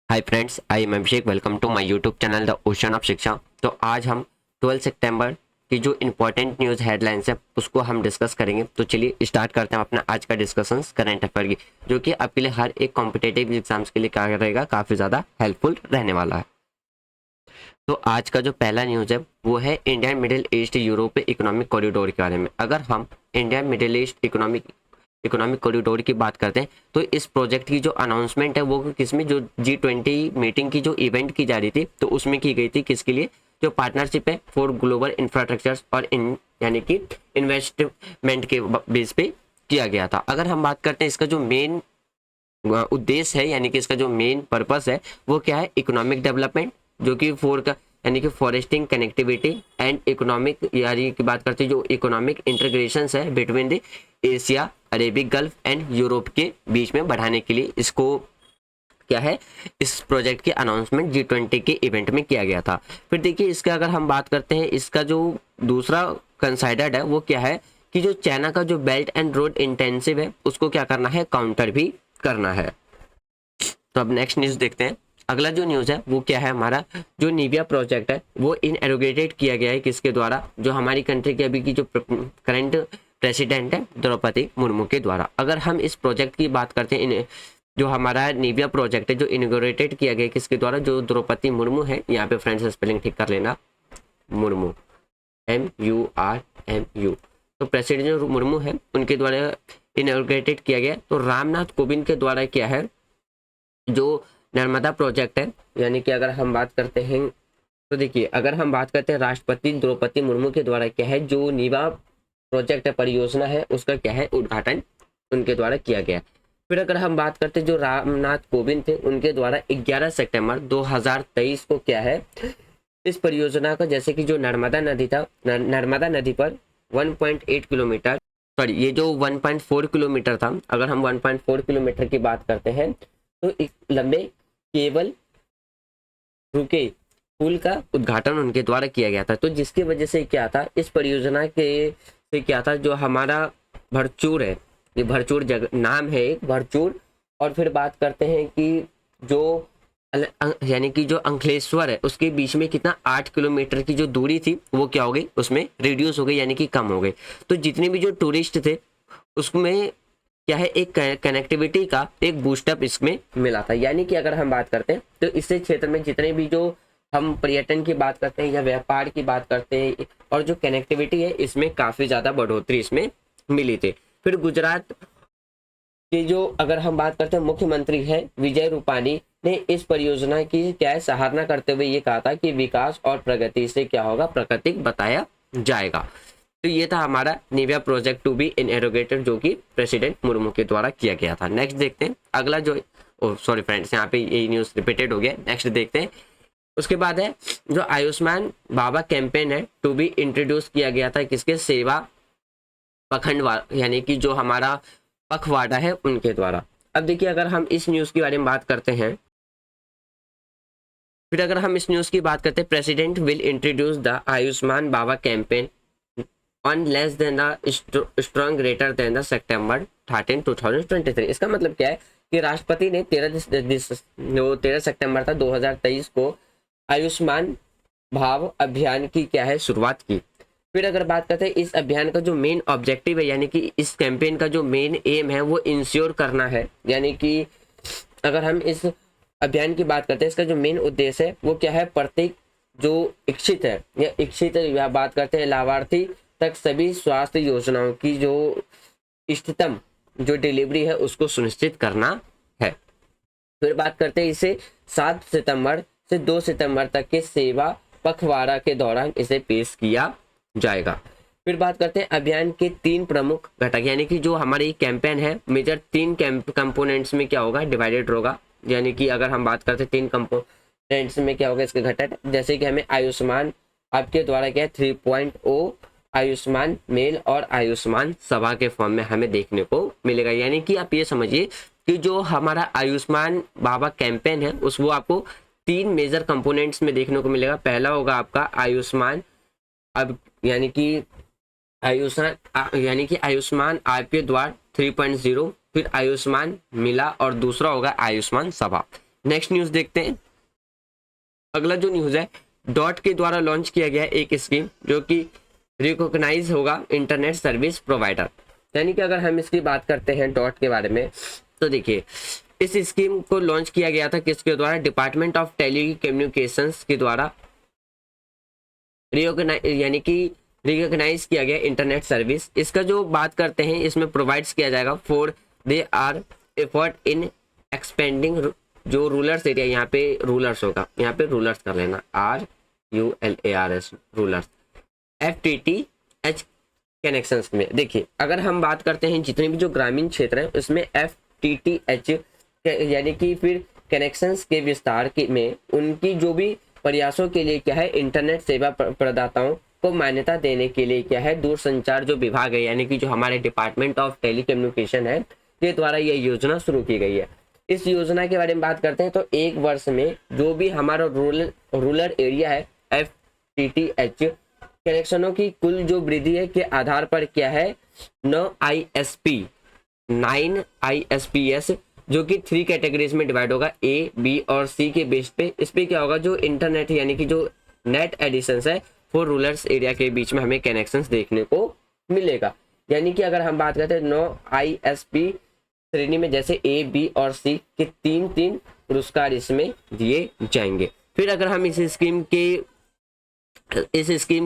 Hi friends, I am Abhishek. Welcome to my YouTube channel the ocean of Shiksha. तो आज हम 12 सितंबर की जो इम्पोर्टेंट न्यूज़ हेडलाइंस है उसको हम डिस्कस करेंगे। तो चलिए स्टार्ट करते हैं अपना आज का डिस्कशन करंट अफेयर की, जो कि आपके लिए हर एक कॉम्पिटेटिव एग्जाम्स के लिए क्या रहेगा, काफ़ी ज़्यादा हेल्पफुल रहने वाला है। तो आज का जो पहला न्यूज़ है वो है India middle east Europe economic corridor के बारे में। अगर हम India middle east economic corridor की बात करते हैं तो इस प्रोजेक्ट की जो अनाउंसमेंट है वो किसमें, जो G20 मीटिंग की जो इवेंट की जा रही थी तो उसमें की गई थी। किसके लिए? जो पार्टनरशिप है फॉर ग्लोबल इंफ्रास्ट्रक्चर और यानी कि इन्वेस्टमेंट के बेस पे किया गया था। अगर हम बात करते हैं इसका जो मेन उद्देश्य है, यानी कि इसका जो मेन पर्पस है वो क्या है, इकोनॉमिक डेवलपमेंट, जो कि फोर का यानी कि फॉरेस्टिंग कनेक्टिविटी एंड इकोनॉमिक, यानी की बात करते हैं जो इकोनॉमिक इंटीग्रेशन है between the Asia, Arabic gulf and Europe के बीच में बढ़ाने के लिए इसको क्या है, इस प्रोजेक्ट की अनाउंसमेंट G20 के इवेंट में किया गया था। फिर देखिए इसका अगर हम बात करते हैं, इसका जो दूसरा कंसाइडर्ड है वो क्या है कि जो चाइना का जो बेल्ट एंड रोड इंटेंसिव है उसको क्या करना है, काउंटर भी करना है। तो अब नेक्स्ट न्यूज़ देखते हैं। अगला जो न्यूज़ है वो क्या है, हमारा जो निविया प्रोजेक्ट है वो इनएरोगेटेड किया गया है किसके द्वारा, जो हमारी कंट्री की अभी की जो करंट प्रेसिडेंट है द्रौपदी मुर्मू के द्वारा। अगर हम इस प्रोजेक्ट की बात करते हैं, जो हमारा निविया प्रोजेक्ट है जो इनोग्रेटेड किया गया किसके द्वारा, जो द्रौपदी मुर्मू है, यहाँ पे फ्रेंड्स स्पेलिंग ठीक कर लेना, मुर्मू, MURMU। तो प्रेसिडेंट जो मुर्मू है उनके द्वारा इनोग्रेटेड किया गया। तो रामनाथ कोविंद के द्वारा क्या है, जो नर्मदा प्रोजेक्ट है, यानी कि अगर हम बात करते हैं तो देखिए अगर हम बात करते हैं राष्ट्रपति द्रौपदी मुर्मू के द्वारा क्या है, जो निवा प्रोजेक्ट है, परियोजना है, उसका क्या है, उद्घाटन उनके द्वारा किया गया। फिर अगर हम बात करते हैं जो रामनाथ कोविंद थे उनके द्वारा 11 सितंबर 2023 को क्या है, इस परियोजना का, जैसे कि जो नर्मदा नदी था, नर्मदा नदी पर 1.8 किलोमीटर, सॉरी ये जो 1.4 किलोमीटर था, अगर हम 1.4 किलोमीटर की बात करते हैं तो एक लंबे केबल रुके पुल का उद्घाटन उनके द्वारा किया गया था। तो जिसकी वजह से क्या था, इस परियोजना के से क्या था, जो हमारा भरचूर है, ये भरचूर जगह नाम है एक भरचूर। और फिर बात करते हैं कि जो यानी कि जो अंकलेश्वर है उसके बीच में कितना 8 किलोमीटर की जो दूरी थी वो क्या हो गई, उसमें रिड्यूस हो गई, यानी कि कम हो गई। तो जितने भी जो टूरिस्ट थे उसमें क्या है, एक कनेक्टिविटी का एक बूस्टअप इसमें मिला था। यानी कि अगर हम बात करते हैं तो इससे क्षेत्र में जितने भी जो हम पर्यटन की बात करते हैं या व्यापार की बात करते हैं और जो कनेक्टिविटी है इसमें काफ़ी ज़्यादा बढ़ोतरी इसमें मिली थी। फिर गुजरात के जो अगर हम बात करते हैं मुख्यमंत्री है विजय रूपानी ने इस परियोजना की क्या है, सराहना करते हुए ये कहा था कि विकास और प्रगति से क्या होगा, प्राकृतिक बताया जाएगा। तो ये था हमारा निविया प्रोजेक्ट टू बी इनएरोगेटेड, जो कि प्रेसिडेंट मुर्मू के द्वारा किया गया था। नेक्स्ट देखते हैं अगला जो, सॉरी फ्रेंड्स यहाँ पे ये न्यूज़ रिपीटेड हो गया। नेक्स्ट देखते हैं, उसके बाद है जो आयुष्मान बाबा कैंपेन है टू बी इंट्रोड्यूस किया गया था किसके, सेवा पखंडवा, यानी कि जो हमारा पखवाड़ा है उनके द्वारा। अब देखिए अगर हम इस न्यूज़ के बारे में बात करते हैं, फिर अगर हम इस न्यूज़ की बात करते हैं, president will introduce the Ayushman Bhava campaign on less than the strong greater than the September 13 2023। इसका मतलब क्या है कि राष्ट्रपति ने 13 सितंबर था 2023 को आयुष्मान भाव अभियान की क्या है, शुरुआत की। फिर अगर बात करते हैं इस अभियान का जो मेन ऑब्जेक्टिव है, यानी कि इस कैंपेन का जो मेन एम है वो इंश्योर करना है, यानी कि अगर हम इस अभियान की बात करते हैं इसका जो मेन उद्देश्य है वो क्या है, प्रत्येक जो इच्छित है या इच्छित या बात करते हैं लाभार्थी तक सभी स्वास्थ्य योजनाओं की जो इष्टतम जो डिलीवरी है उसको सुनिश्चित करना है। फिर बात करते हैं इसे 7 सितंबर से 2 सितंबर तक के सेवा पखवाड़ा के दौरान इसे पेश किया जाएगा। फिर बात करते हैं अभियान के 3 प्रमुख घटक, यानी कि जो हमारी कैंपेन है मेजर 3 कंपोनेंट्स में क्या होगा, डिवाइडेड होगा। यानी कि अगर हम बात करते हैं 3 कंपोनेंट्स में क्या होगा इसके घटक, जैसे कि हमें आयुष्मान आपके द्वारा क्या है 3.0 आयुष्मान मेल और आयुष्मान सभा के फॉर्म में हमें देखने को मिलेगा। यानी कि आप ये समझिए कि जो हमारा आयुष्मान बाबा कैंपेन है उस वो आपको 3 मेजर कंपोनेंट्स में देखने को मिलेगा। पहला होगा आपका आयुष्मान, अब यानी कि आयुष्मान आपके द्वार 3.0, फिर आयुष्मान मिला और दूसरा होगा आयुष्मान सभा। नेक्स्ट न्यूज देखते हैं। अगला जो न्यूज है, डॉट के द्वारा लॉन्च किया गया एक स्कीम जो कि रिकॉग्नाइज होगा इंटरनेट सर्विस प्रोवाइडर। यानी कि अगर हम इसकी बात करते हैं डॉट के बारे में, तो देखिए इस स्कीम को लॉन्च किया गया था किसके द्वारा, डिपार्टमेंट ऑफ टेली कम्युनिकेशंस के द्वारा यानी कि रिकॉग्नाइज किया गया इंटरनेट सर्विस। इसका जो बात करते हैं इसमें प्रोवाइड्स किया जाएगा for they our effort in expanding जो रूलर्स एरिया, यहाँ पे रूलर्स होगा, यहाँ पे रूलर्स कर लेना, RULARS रूलर्स, FTTH कनेक्शंस में। देखिए अगर हम बात करते हैं जितने भी जो ग्रामीण क्षेत्र हैं उसमें FTTH यानी कि फिर कनेक्शंस के विस्तार के में उनकी जो भी प्रयासों के लिए क्या है, इंटरनेट सेवा प्रदाताओं को मान्यता देने के लिए क्या है, दूरसंचार जो विभाग है यानी कि जो हमारे डिपार्टमेंट ऑफ टेलीकम्युनिकेशन है के द्वारा यह योजना शुरू की गई है। इस योजना के बारे में बात करते हैं तो एक वर्ष में जो भी हमारा रूरल एरिया है FTTH कनेक्शनों की कुल जो वृद्धि है के आधार पर क्या है 9 ISPs जो कि 3 कैटेगरीज में डिवाइड होगा, A, B और C के बेस पे। इस पे क्या होगा, जो इंटरनेट यानी कि जो नेट एडिशंस है फॉर रूरल एरिया के बीच में हमें कनेक्शंस देखने को मिलेगा। यानी कि अगर हम बात करते हैं 9 ISP श्रेणी में जैसे A, B और C के 3 पुरस्कार इसमें दिए जाएंगे। फिर अगर हम इस स्कीम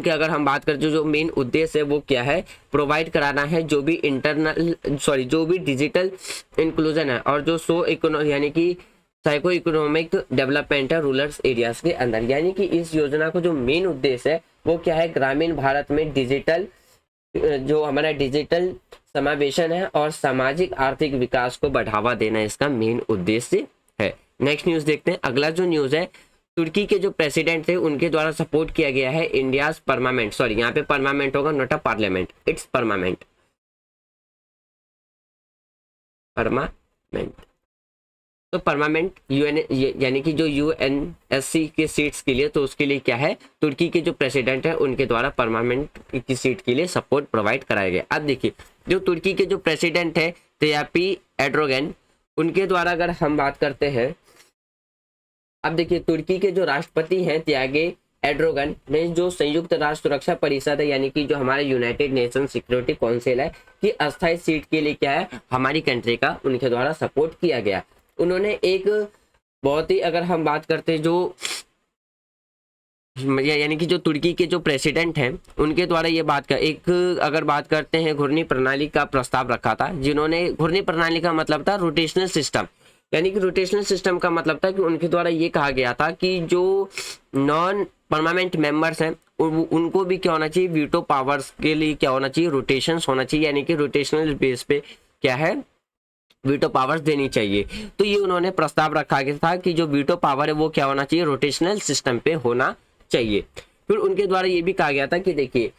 के अगर हम बात करें जो मेन उद्देश्य है वो क्या है, प्रोवाइड कराना है जो भी जो भी डिजिटल इंक्लूजन है और जो यानी कि साइको इकोनॉमिक डेवलपमेंट है रूरल एरियाज के अंदर। यानी कि इस योजना को जो मेन उद्देश्य है वो क्या है, ग्रामीण भारत में डिजिटल जो हमारा डिजिटल समावेशन है और सामाजिक आर्थिक विकास को बढ़ावा देना इसका मेन उद्देश्य है। नेक्स्ट न्यूज देखते हैं। अगला जो न्यूज है, तुर्की के जो प्रेसिडेंट थे उनके द्वारा सपोर्ट किया गया है इंडियाज परमानेंट, सॉरी यहाँ पे परमानेंट होगा not a parliament, it's permanent तो परमानेंट UN यानी कि जो UNSC के सीट्स के लिए, तो उसके लिए क्या है, तुर्की के जो प्रेसिडेंट है उनके द्वारा परमानेंट की सीट के लिए सपोर्ट प्रोवाइड कराया गया। अब देखिए जो तुर्की के जो प्रेसिडेंट है तैय्यप एर्डोगन, उनके द्वारा अगर हम बात करते हैं, अब देखिए तुर्की के जो राष्ट्रपति हैं तैय्यप एर्डोगन ने जो संयुक्त राष्ट्र सुरक्षा परिषद है यानी कि जो हमारे यूनाइटेड नेशन सिक्योरिटी काउंसिल है की अस्थायी सीट के लिए क्या है, हमारी कंट्री का उनके द्वारा सपोर्ट किया गया। उन्होंने एक बहुत ही अगर हम बात करते हैं जो यानी कि जो तुर्की के जो प्रेसिडेंट हैं उनके द्वारा ये अगर बात करते हैं घूर्णी प्रणाली का प्रस्ताव रखा था, जिन्होंने घूर्णी प्रणाली का मतलब था रोटेशनल सिस्टम, यानी कि रोटेशनल सिस्टम का मतलब था कि उनके द्वारा ये कहा गया था कि जो नॉन परमानेंट मेंबर्स हैं उनको भी क्या होना चाहिए, वीटो पावर्स के लिए क्या होना चाहिए, रोटेशंस होना चाहिए, यानी कि रोटेशनल बेस पे क्या है वीटो पावर्स देनी चाहिए। तो ये उन्होंने प्रस्ताव रखा गया था कि जो वीटो पावर है वो क्या होना चाहिए, रोटेशनल सिस्टम पे होना चाहिए। फिर उनके द्वारा ये भी कहा गया था कि देखिए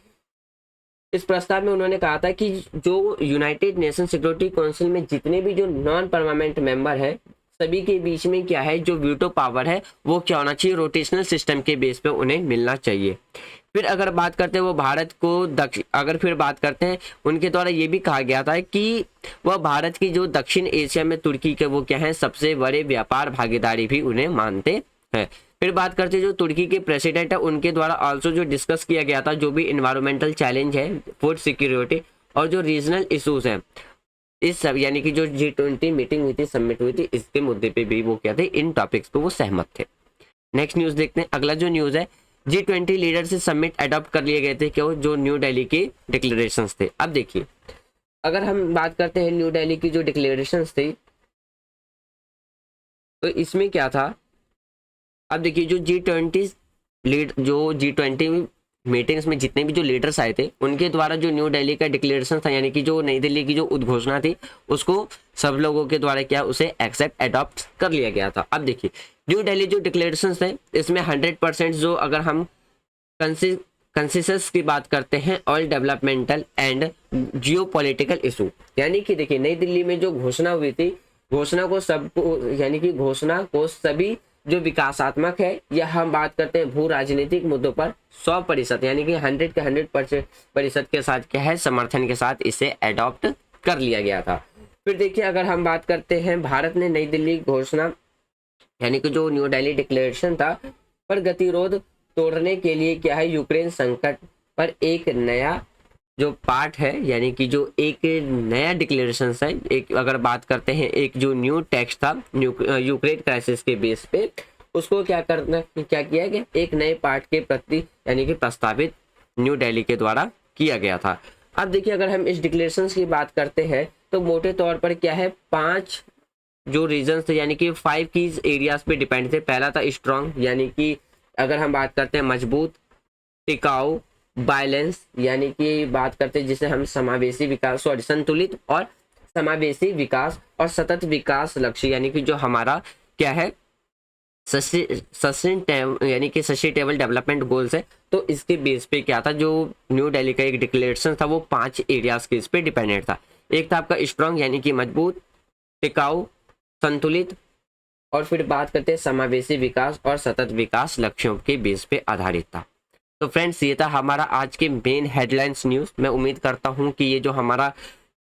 इस प्रस्ताव में उन्होंने कहा था कि जो यूनाइटेड नेशन सिक्योरिटी काउंसिल में जितने भी जो नॉन परमानेंट मेंबर है सभी के बीच में क्या है जो वीटो पावर है वो क्या होना चाहिए, रोटेशनल सिस्टम के बेस पे उन्हें मिलना चाहिए। फिर अगर बात करते हैं वो भारत को अगर फिर बात करते हैं उनके द्वारा ये भी कहा गया था कि वह भारत की जो दक्षिण एशिया में तुर्की के वो क्या है सबसे बड़े व्यापार भागीदारी भी उन्हें मानते हैं। फिर बात करते हैं जो तुर्की के प्रेसिडेंट है उनके द्वारा ऑल्सो जो डिस्कस किया गया था जो भी इन्वायरमेंटल चैलेंज है, फूड सिक्योरिटी और जो रीजनल इशूज हैं इस सब यानी कि जो G20 मीटिंग हुई थी, समिट हुई थी, इसके मुद्दे पे भी वो क्या थे, इन टॉपिक्स पे वो सहमत थे। नेक्स्ट न्यूज देखते हैं। अगला जो न्यूज है, G20 लीडर से समिट अडॉप्ट कर लिए गए थे क्यों, जो न्यू दिल्ली के डिक्लेरेशंस थे। अब देखिए अगर हम बात करते हैं न्यू दिल्ली की जो डिक्लेरेशंस थी तो इसमें क्या था, अब देखिए जो G20 मीटिंग्स में जितने भी जो लीडर्स आए थे उनके द्वारा जो न्यू दिल्ली का डिक्लेरेशन था यानी कि जो नई दिल्ली की जो उद्घोषणा थी उसको सब लोगों के द्वारा क्या उसे एक्सेप्ट अडॉप्ट कर लिया गया था। अब देखिए न्यू दिल्ली जो डिक्लेरेशन थे इसमें 100% जो अगर हम कंसेंसस की बात करते हैं all developmental and geopolitical issue, यानी कि देखिए नई दिल्ली में जो घोषणा हुई थी घोषणा को सभी जो विकासात्मक है या हम बात करते हैं भू राजनीतिक मुद्दों पर 100% यानी कि 100 के 100% के साथ क्या है समर्थन के साथ इसे अडॉप्ट कर लिया गया था। फिर देखिए अगर हम बात करते हैं भारत ने नई दिल्ली घोषणा यानी कि जो न्यू दिल्ली डिक्लेरेशन था पर गतिरोध तोड़ने के लिए क्या है, यूक्रेन संकट पर एक नया जो पार्ट है, यानी कि जो एक नया डिक्लेरेशन है, एक अगर बात करते हैं एक जो न्यू टेक्स्ट था यूक्रेन क्राइसिस के बेस पे, उसको क्या किया गया, एक नए पार्ट के प्रति यानी कि प्रस्तावित न्यू दिल्ली के द्वारा किया गया था। अब देखिए अगर हम इस डिक्लेरेशन की बात करते हैं तो मोटे तौर पर क्या है, 5 जो रीजन थे यानी कि 5 कीज एरियाज पे डिपेंड थे। पहला था स्ट्रॉन्ग, यानी कि अगर हम बात करते हैं मजबूत, टिकाऊ, बैलेंस यानी कि बात करते हैं जिसे हम समावेशी विकास संतुलित और समावेशी विकास, और सतत विकास लक्ष्य यानी कि जो हमारा क्या है यानी कि सस्टेनेबल डेवलपमेंट गोल्स है। तो इसके बेस पे क्या था, जो न्यू दिल्ली का एक डिक्लेरेशन था वो 5 एरियाज के इस पे डिपेंडेंट था। एक था आपका स्ट्रॉन्ग यानी कि मजबूत, टिकाऊ, संतुलित, और फिर बात करते हैं समावेशी विकास और सतत विकास लक्ष्यों के बेस पे आधारित था। तो फ्रेंड्स ये था हमारा आज के मेन हेडलाइंस न्यूज़। मैं उम्मीद करता हूँ कि ये जो हमारा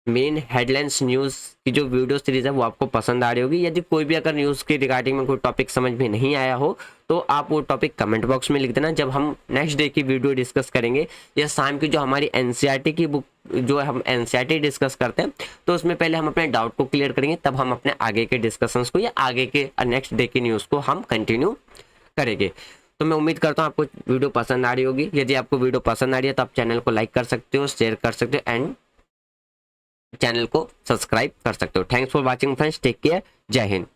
मेन हेडलाइंस न्यूज़ की जो वीडियो सीरीज है वो आपको पसंद आ रही होगी। यदि कोई भी अगर न्यूज़ के रिगार्डिंग में कोई टॉपिक समझ में नहीं आया हो तो आप वो टॉपिक कमेंट बॉक्स में लिख देना। जब हम नेक्स्ट डे की वीडियो डिस्कस करेंगे या शाम की जो हमारी एनसीईआरटी की बुक जो है हम एनसीईआरटी डिस्कस करते हैं तो उसमें पहले हम अपने डाउट को क्लियर करेंगे, तब हम अपने आगे के डिस्कशंस को या आगे के नेक्स्ट डे की न्यूज़ को हम कंटिन्यू करेंगे। तो मैं उम्मीद करता हूँ आपको वीडियो पसंद आ रही होगी। यदि आपको वीडियो पसंद आ रही है तो आप चैनल को लाइक कर सकते हो, शेयर कर सकते हो एंड चैनल को सब्सक्राइब कर सकते हो। Thanks for watching friends, take care, जय हिंद।